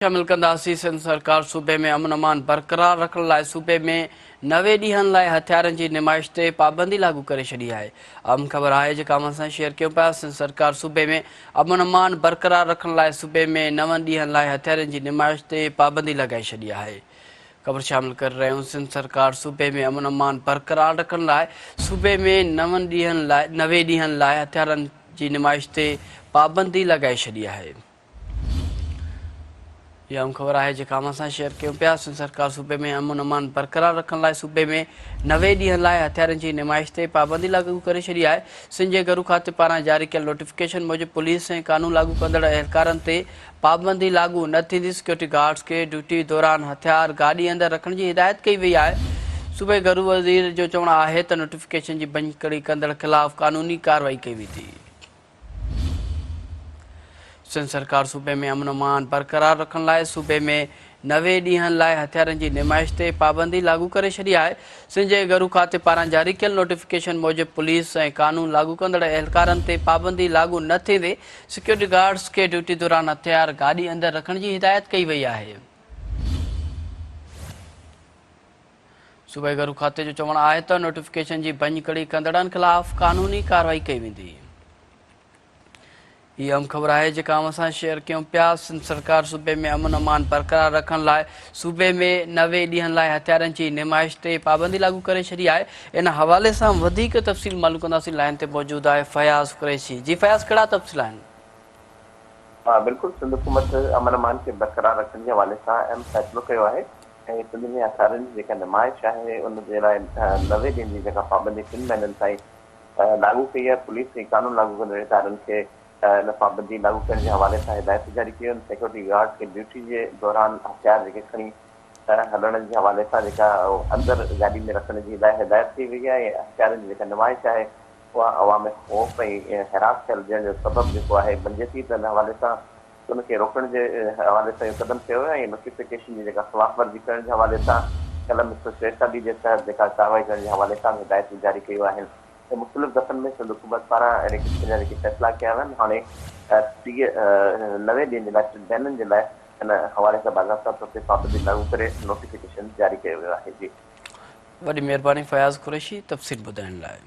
शामिल कंदासीं। सिंध सरकार सूबे में अमन अमान बरक़रार रखण लाइ सूबे में 90 ॾींहनि लाइ हथियारनि जी निमाइश ते पाबंदी लागू करे छॾी आहे। अहम ख़बर आहे जेका असां सां शेयर कयूं पिया। सिंध सरकार सूबे में अमन अमान बरक़रार रखण लाइ सूबे में 9 ॾींहनि लाइ हथियारनि जी निमाइश ते पाबंदी लॻाए छॾी आहे। ख़बर शामिल करे रहिया आहियूं। सिंध सरकार सूबे में अमन अमान बरक़रार रखण लाइ सूबे में 90 ॾींहनि लाइ हथियारनि जी निमाइश ते पाबंदी लॻाए छॾी आहे। यह अहम ख़बर है जेका असां शेयर कयूं पिया। सिंध सरकार सूबे में अमन अमान बरक़रार रखण लाइ सूबे में 90 ॾींहनि लाइ हथियारनि जी निमाइश ते पाबंदी लागू करे छॾी आहे। सिंध जे घरू खाते पारां जारी कयल नोटिफिकेशन मूजिबि पुलिस ऐं कानून लागू कंदड़ एहलकारनि ते पाबंदी लागू न थींदी। सिक्योरिटी गार्ड्स खे ड्यूटी दौरान हथियार गाॾी अंदरि रखण जी हिदायत कई वई आहे। सूबे घरू वज़ीर जो चवणु आहे त नोटिफिकेशन जी भञकड़ी कंदड़ ख़िलाफ़ कानूनी कार्रवाई कई वेंदी। सिंध सरकार सूबे में अमन अमान बरक़रार रखण लाइ सूबे में 90 ॾींहनि लाइ हथियारनि जी निमाइश ते पाबंदी लागू करे छॾी आहे। सिंध जे घरू खाते पारां जारी कयल नोटिफिकेशन मूजिबि पुलिस ऐं कानून लागू कंदड़ एहलकारनि ते पाबंदी लागू न थींदे सिक्योरिटी गार्ड्स खे ड्यूटी दौरान हथियार गाॾी अंदरि रखण जी हिदायत कई वई आहे। सूबे घरू खाते जो चवणु आहे त नोटिफिकेशन जी भञकड़ी कंदड़नि ख़िलाफ़ कानूनी कार्रवाई कई वेंदी। ये अहम ख़बर है जेका असां शेयर कयूं पिया। सिंध सरकार सूबे में अमन अमान बरक़रार रखण लाइ सूबे में 90 ॾींहनि लाइ हथियारनि जी निमाइश ते पाबंदी लागू करे छॾी आहे। इन हवाले सां वधीक तफ़सील मालूम कंदासीं। लाइन ते मौजूद आहे फयाज़ कुरैशी। जी फयाज़, कहिड़ा तफ़सील आहिनि? बिल्कुल, सिंध हुकूमत अमन अमान के बरक़रार रखण जे हवाले सां अहम फ़ैसिलो कयो आहे ऐं सिंध में हथियारनि जी जेका निमाइश आहे उन जे लाइ 90 ॾींहनि जी जेका पाबंदी 3 महीननि ताईं लागू कई आहे। पुलिस ऐं कानून लागू कंदड़ इदारनि खे इन पाबंदी लागू करण जे हवाले सां हिदायत जारी कयूं आहिनि। सिक्योरिटी गार्ड्स खे ड्यूटी जे दौरान हथियार जेके खणी हलण जे हवाले सां जेका अंदरि गाॾी में रखण जी हिदायत कई वई आहे। हथियारनि जी जेका निमाइश आहे उहा अवाम में ख़ौफ़ ऐं हिरास थियल थियण जो सबबु जेको आहे बणिजे थी, त इन हवाले सां उनखे रोकण जे हवाले सां इहो क़दम कयो आहे। ऐं नोटिफिकेशन जी जेका ख़िलाफ़वर्जी करण जे हवाले सां कलम 146 जे तहत जेका कार्रवाई करण जे हवाले सां हिदायतूं जारी कयूं आहिनि। मुख़्तलिफ़ दफ़नि में सिंध हुकूमत पारां अहिड़े क़िस्म जा जेके फ़ैसिला कया विया आहिनि। हाणे 90 ॾींहनि जे लाइ 3 महीननि जे लाइ इन हवाले सां बाज़ाब्ता तौर ते पाबंदी लागू करे नोटिफिकेशन जारी कयो वियो आहे। जी, वॾी महिरबानी फयाज़ कुरैशी तफ़सील ॿुधाइण लाइ।